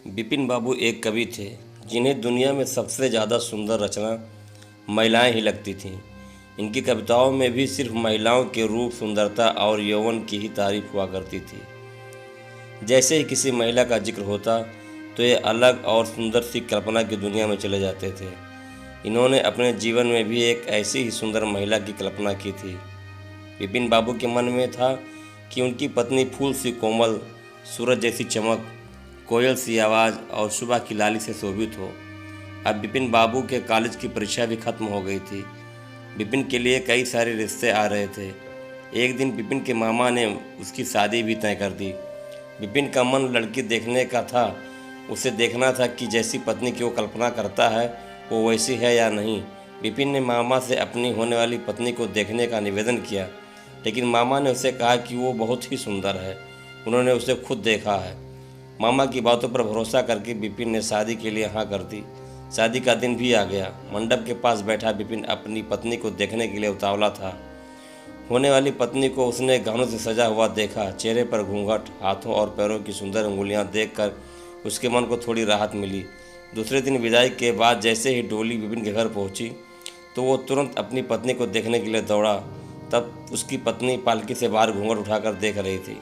बिपिन बाबू एक कवि थे जिन्हें दुनिया में सबसे ज़्यादा सुंदर रचना महिलाएं ही लगती थीं। इनकी कविताओं में भी सिर्फ महिलाओं के रूप, सुंदरता और यौवन की ही तारीफ हुआ करती थी। जैसे ही किसी महिला का जिक्र होता तो ये अलग और सुंदर सी कल्पना की दुनिया में चले जाते थे। इन्होंने अपने जीवन में भी एक ऐसी ही सुंदर महिला की कल्पना की थी। बिपिन बाबू के मन में था कि उनकी पत्नी फूल सी कोमल, सूरज जैसी चमक, कोयल सी आवाज़ और सुबह की लाली से शोभित हो। अब बिपिन बाबू के कॉलेज की परीक्षा भी खत्म हो गई थी। बिपिन के लिए कई सारे रिश्ते आ रहे थे। एक दिन बिपिन के मामा ने उसकी शादी भी तय कर दी। बिपिन का मन लड़की देखने का था। उसे देखना था कि जैसी पत्नी की वो कल्पना करता है वो वैसी है या नहीं। बिपिन ने मामा से अपनी होने वाली पत्नी को देखने का निवेदन किया, लेकिन मामा ने उसे कहा कि वो बहुत ही सुंदर है। उन्होंने उसे खुद देखा है। मामा की बातों पर भरोसा करके बिपिन ने शादी के लिए हाँ कर दी। शादी का दिन भी आ गया। मंडप के पास बैठा बिपिन अपनी पत्नी को देखने के लिए उतावला था। होने वाली पत्नी को उसने गहनों से सजा हुआ देखा। चेहरे पर घूंघट, हाथों और पैरों की सुंदर अंगुलियां देखकर उसके मन को थोड़ी राहत मिली। दूसरे दिन विदाई के बाद जैसे ही डोली बिपिन के घर पहुंची तो वो तुरंत अपनी पत्नी को देखने के लिए दौड़ा। तब उसकी पत्नी पालकी से बाहर घूंघट उठाकर देख रही थी।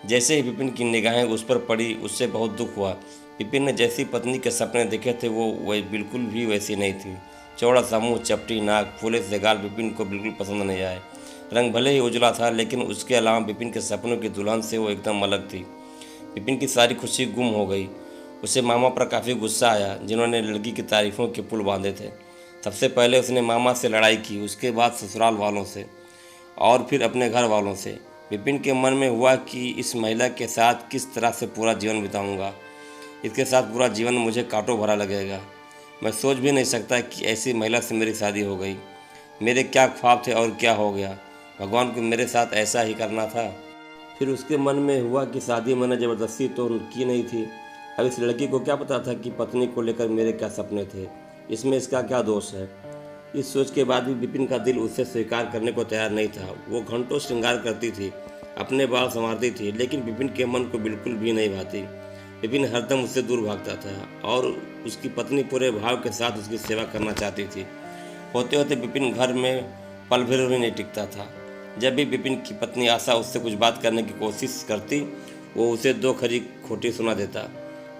जैसे ही बिपिन की निगाहें उस पर पड़ी उससे बहुत दुख हुआ। बिपिन ने जैसी पत्नी के सपने देखे थे वो बिल्कुल भी वैसी नहीं थी। चौड़ा सा मुँह, चपटी नाक, फूले से गाल बिपिन को बिल्कुल पसंद नहीं आए। रंग भले ही उजला था लेकिन उसके अलावा बिपिन के सपनों की दुल्हन से वो एकदम अलग थी। बिपिन की सारी खुशी गुम हो गई। उसे मामा पर काफ़ी गुस्सा आया जिन्होंने लड़की की तारीफ़ों के पुल बांधे थे। सबसे पहले उसने मामा से लड़ाई की, उसके बाद ससुराल वालों से और फिर अपने घर वालों से। बिपिन के मन में हुआ कि इस महिला के साथ किस तरह से पूरा जीवन बिताऊंगा। इसके साथ पूरा जीवन मुझे कांटों भरा लगेगा। मैं सोच भी नहीं सकता कि ऐसी महिला से मेरी शादी हो गई। मेरे क्या ख्वाब थे और क्या हो गया। भगवान को मेरे साथ ऐसा ही करना था। फिर उसके मन में हुआ कि शादी मैंने ज़बरदस्ती तो की नहीं थी। अब इस लड़की को क्या पता था कि पत्नी को लेकर मेरे क्या सपने थे। इसमें इसका क्या दोष है। इस सोच के बाद भी बिपिन का दिल उसे स्वीकार करने को तैयार नहीं था। वो घंटों श्रृंगार करती थी, अपने बाल संवारती थी, लेकिन बिपिन के मन को बिल्कुल भी नहीं भाती। बिपिन हरदम उससे दूर भागता था और उसकी पत्नी पूरे भाव के साथ उसकी सेवा करना चाहती थी। होते होते बिपिन घर में पल भर भी नहीं टिकता था। जब भी बिपिन की पत्नी आशा उससे कुछ बात करने की कोशिश करती वो उसे दो खरी खोटी सुना देता।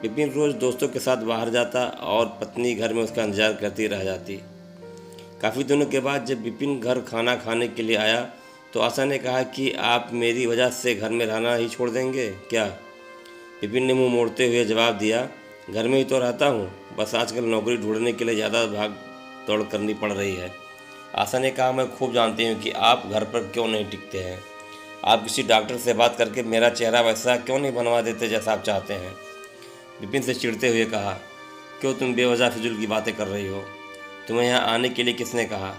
बिपिन रोज़ दोस्तों के साथ बाहर जाता और पत्नी घर में उसका इंतजार करती रह जाती। काफ़ी दिनों के बाद जब बिपिन घर खाना खाने के लिए आया तो आशा ने कहा कि आप मेरी वजह से घर में रहना ही छोड़ देंगे क्या। बिपिन ने मुंह मोड़ते हुए जवाब दिया, घर में ही तो रहता हूँ, बस आजकल नौकरी ढूंढने के लिए ज़्यादा भाग दौड़ करनी पड़ रही है। आशा ने कहा, मैं खूब जानती हूँ कि आप घर पर क्यों नहीं टिकते हैं। आप किसी डॉक्टर से बात करके मेरा चेहरा वैसा क्यों नहीं बनवा देते जैसा आप चाहते हैं। बिपिन से चिढ़ते हुए कहा, क्यों तुम बेवजह फिजूल की बातें कर रही हो। तुम्हें यहाँ आने के लिए किसने कहा।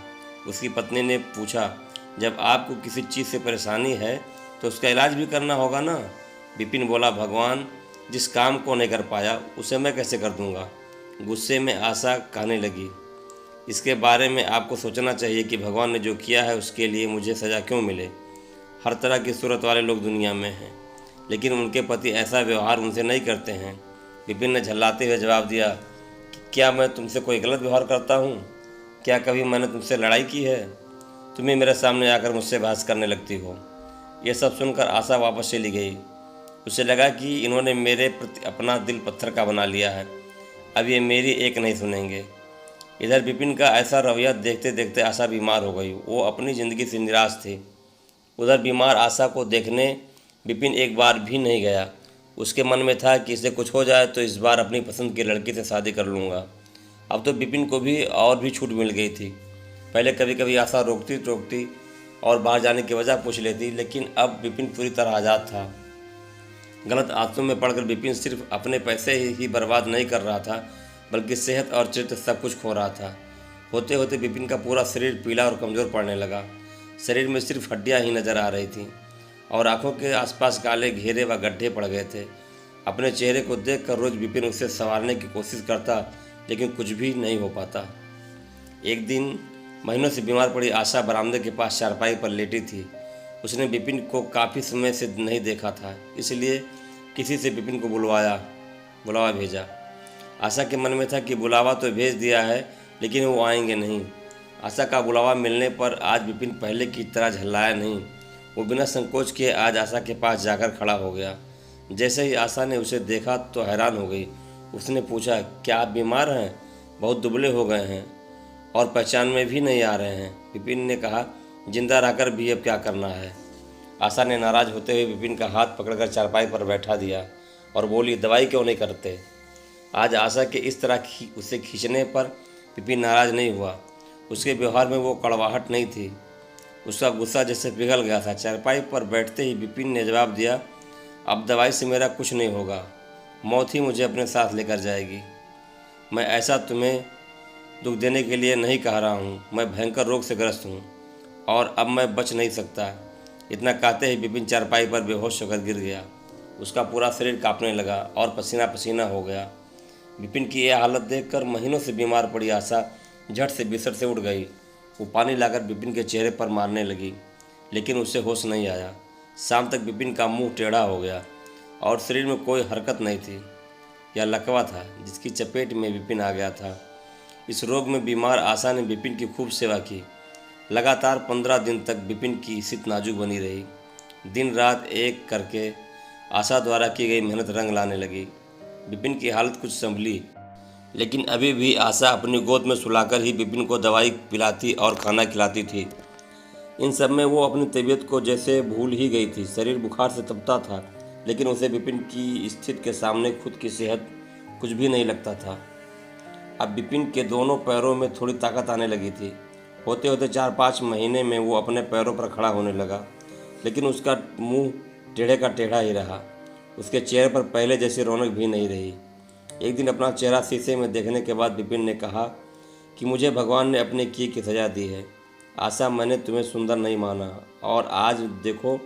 उसकी पत्नी ने पूछा, जब आपको किसी चीज़ से परेशानी है तो उसका इलाज भी करना होगा ना। बिपिन बोला, भगवान जिस काम को नहीं कर पाया उसे मैं कैसे कर दूंगा। गुस्से में आशा कहने लगी, इसके बारे में आपको सोचना चाहिए कि भगवान ने जो किया है उसके लिए मुझे सज़ा क्यों मिले। हर तरह की सूरत वाले लोग दुनिया में हैं, लेकिन उनके पति ऐसा व्यवहार उनसे नहीं करते हैं। बिपिन ने झल्लाते हुए जवाब दिया, क्या मैं तुमसे कोई गलत व्यवहार करता हूँ। क्या कभी मैंने तुमसे लड़ाई की है। तुम ही मेरे सामने आकर मुझसे बहस करने लगती हो। यह सब सुनकर आशा वापस चली गई। उसे लगा कि इन्होंने मेरे प्रति अपना दिल पत्थर का बना लिया है। अब ये मेरी एक नहीं सुनेंगे। इधर बिपिन का ऐसा रवैया देखते देखते आशा बीमार हो गई। वो अपनी ज़िंदगी से निराश थी। उधर बीमार आशा को देखने बिपिन एक बार भी नहीं गया। उसके मन में था कि इसे कुछ हो जाए तो इस बार अपनी पसंद की लड़की से शादी कर लूँगा। अब तो बिपिन को भी और भी छूट मिल गई थी। पहले कभी कभी आशा रोकती टोकती और बाहर जाने की वजह पूछ लेती, लेकिन अब बिपिन पूरी तरह आज़ाद था। गलत आदतों में पड़कर बिपिन सिर्फ अपने पैसे ही बर्बाद नहीं कर रहा था, बल्कि सेहत और चरित्र सब कुछ खो रहा था। होते होते बिपिन का पूरा शरीर पीला और कमज़ोर पड़ने लगा। शरीर में सिर्फ हड्डियां ही नजर आ रही थीं और आंखों के आसपास काले घेरे व गड्ढे पड़ गए थे। अपने चेहरे को देखकर रोज़ बिपिन उसे संवारने की कोशिश करता, लेकिन कुछ भी नहीं हो पाता। एक दिन महीनों से बीमार पड़ी आशा बरामदे के पास चारपाई पर लेटी थी। उसने बिपिन को काफ़ी समय से नहीं देखा था, इसलिए किसी से बिपिन को बुलवाया। बुलावा भेजा। आशा के मन में था कि बुलावा तो भेज दिया है, लेकिन वो आएंगे नहीं। आशा का बुलावा मिलने पर आज विपिन पहले की तरह झल्लाया नहीं। वो बिना संकोच किए आज आशा के पास जाकर खड़ा हो गया। जैसे ही आशा ने उसे देखा तो हैरान हो गई। उसने पूछा, क्या आप बीमार हैं? बहुत दुबले हो गए हैं और पहचान में भी नहीं आ रहे हैं। विपिन ने कहा, जिंदा रहकर भी अब क्या करना है। आशा ने नाराज होते हुए विपिन का हाथ पकड़कर चारपाई पर बैठा दिया और बोली, दवाई क्यों नहीं करते? आज आशा के इस तरह उसे खींचने पर विपिन नाराज नहीं हुआ। उसके व्यवहार में वो कड़वाहट नहीं थी। उसका गुस्सा जैसे पिघल गया था। चारपाई पर बैठते ही विपिन ने जवाब दिया, अब दवाई से मेरा कुछ नहीं होगा, मौत ही मुझे अपने साथ लेकर जाएगी। मैं ऐसा तुम्हें दुख देने के लिए नहीं कह रहा हूँ। मैं भयंकर रोग से ग्रस्त हूँ और अब मैं बच नहीं सकता। इतना कहते ही विपिन चारपाई पर बेहोश होकर गिर गया। उसका पूरा शरीर कांपने लगा और पसीना पसीना हो गया। विपिन की यह हालत देखकर महीनों से बीमार पड़ी आशा झट से बिस्तर से उठ गई। वो पानी लाकर विपिन के चेहरे पर मारने लगी, लेकिन उससे होश नहीं आया। शाम तक विपिन का मुंह टेढ़ा हो गया और शरीर में कोई हरकत नहीं थी। यह लकवा था जिसकी चपेट में विपिन आ गया था। इस रोग में बीमार आशा ने विपिन की खूब सेवा की। लगातार 15 दिन तक विपिन की स्थिति नाजुक बनी रही। दिन रात एक करके आशा द्वारा की गई मेहनत रंग लाने लगी। विपिन की हालत कुछ संभली, लेकिन अभी भी आशा अपनी गोद में सुलाकर ही विपिन को दवाई पिलाती और खाना खिलाती थी। इन सब में वो अपनी तबीयत को जैसे भूल ही गई थी। शरीर बुखार से तपता था, लेकिन उसे विपिन की स्थिति के सामने खुद की सेहत कुछ भी नहीं लगता था। अब विपिन के दोनों पैरों में थोड़ी ताकत आने लगी थी। होते होते 4-5 महीने में वो अपने पैरों पर खड़ा होने लगा, लेकिन उसका मुंह टेढ़े का टेढ़ा ही रहा। उसके चेहरे पर पहले जैसी रौनक भी नहीं रही। एक दिन अपना चेहरा शीशे में देखने के बाद विपिन ने कहा कि मुझे भगवान ने अपने किए की सज़ा दी है। आशा, मैंने तुम्हें सुंदर नहीं माना और आज देखो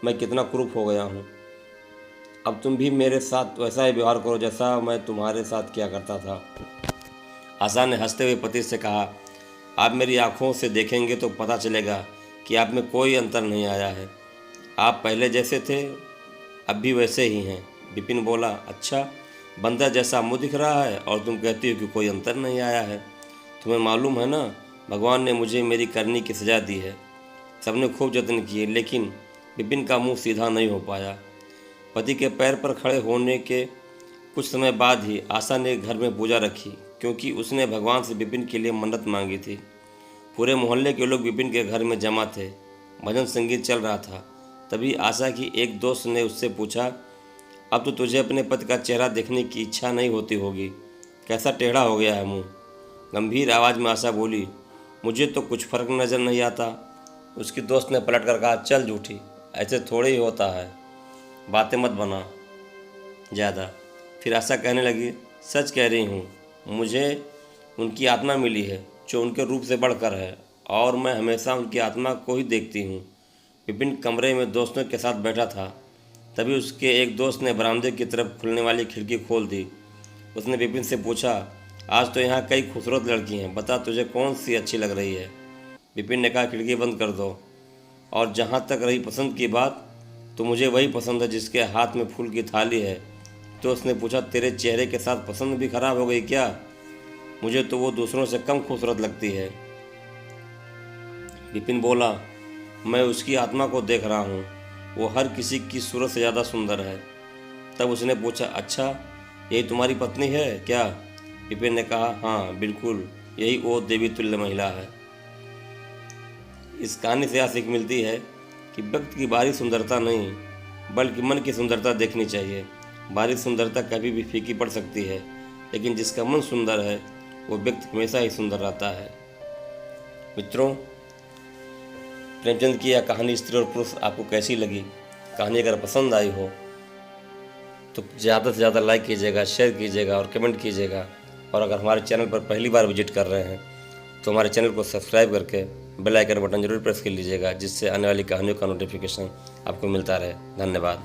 मैं कितना कुरूप हो गया हूँ। अब तुम भी मेरे साथ वैसा ही व्यवहार करो जैसा मैं तुम्हारे साथ किया करता था। आशा ने हंसते हुए पति से कहा, आप मेरी आंखों से देखेंगे तो पता चलेगा कि आप में कोई अंतर नहीं आया है। आप पहले जैसे थे अब भी वैसे ही हैं। विपिन बोला, अच्छा, बंदर जैसा मुँह दिख रहा है और तुम कहती हो कि कोई अंतर नहीं आया है। तुम्हें मालूम है ना, भगवान ने मुझे मेरी करनी की सज़ा दी है। सबने खूब जतन किए, लेकिन विपिन का मुंह सीधा नहीं हो पाया। पति के पैर पर खड़े होने के कुछ समय बाद ही आशा ने घर में पूजा रखी, क्योंकि उसने भगवान से विपिन के लिए मन्नत मांगी थी। पूरे मोहल्ले के लोग विपिन के घर में जमा थे। भजन संगीत चल रहा था। तभी आशा की एक दोस्त ने उससे पूछा, अब तो तुझे अपने पति का चेहरा देखने की इच्छा नहीं होती होगी, कैसा टेढ़ा हो गया है मुंह। गंभीर आवाज़ में आशा बोली, मुझे तो कुछ फर्क नज़र नहीं आता। उसकी दोस्त ने पलट कर कहा, चल झूठी, ऐसे थोड़े ही होता है, बातें मत बना ज़्यादा। फिर आशा कहने लगी, सच कह रही हूँ, मुझे उनकी आत्मा मिली है जो उनके रूप से बढ़कर है और मैं हमेशा उनकी आत्मा को ही देखती हूँ। विपिन कमरे में दोस्तों के साथ बैठा था। तभी उसके एक दोस्त ने बरामदे की तरफ खुलने वाली खिड़की खोल दी। उसने विपिन से पूछा, आज तो यहाँ कई खूबसूरत लड़की हैं, बता तुझे कौन सी अच्छी लग रही है। विपिन ने कहा, खिड़की बंद कर दो। और जहाँ तक रही पसंद की बात, तो मुझे वही पसंद है जिसके हाथ में फूल की थाली है। तो उसने पूछा, तेरे चेहरे के साथ पसंद भी खराब हो गई क्या? मुझे तो वो दूसरों से कम खूबसूरत लगती है। विपिन बोला, मैं उसकी आत्मा को देख रहा हूँ, वो हर किसी की सूरत से ज़्यादा सुंदर है। तब उसने पूछा, अच्छा, यही तुम्हारी पत्नी है क्या? विपिन ने कहा, हाँ बिल्कुल, यही वो देवी तुल्य महिला है। इस कहानी से यह सीख मिलती है कि व्यक्ति की बाहरी सुंदरता नहीं, बल्कि मन की सुंदरता देखनी चाहिए। बाहरी सुंदरता कभी भी फीकी पड़ सकती है, लेकिन जिसका मन सुंदर है वो व्यक्ति हमेशा ही सुंदर रहता है। मित्रों, प्रेमचंद की यह कहानी स्त्री और पुरुष आपको कैसी लगी? कहानी अगर पसंद आई हो तो ज़्यादा से ज़्यादा लाइक कीजिएगा, शेयर कीजिएगा और कमेंट कीजिएगा। और अगर हमारे चैनल पर पहली बार विजिट कर रहे हैं तो हमारे चैनल को सब्सक्राइब करके बेल आइकन बटन जरूर प्रेस कर लीजिएगा, जिससे आने वाली कहानियों का नोटिफिकेशन आपको मिलता रहे। धन्यवाद।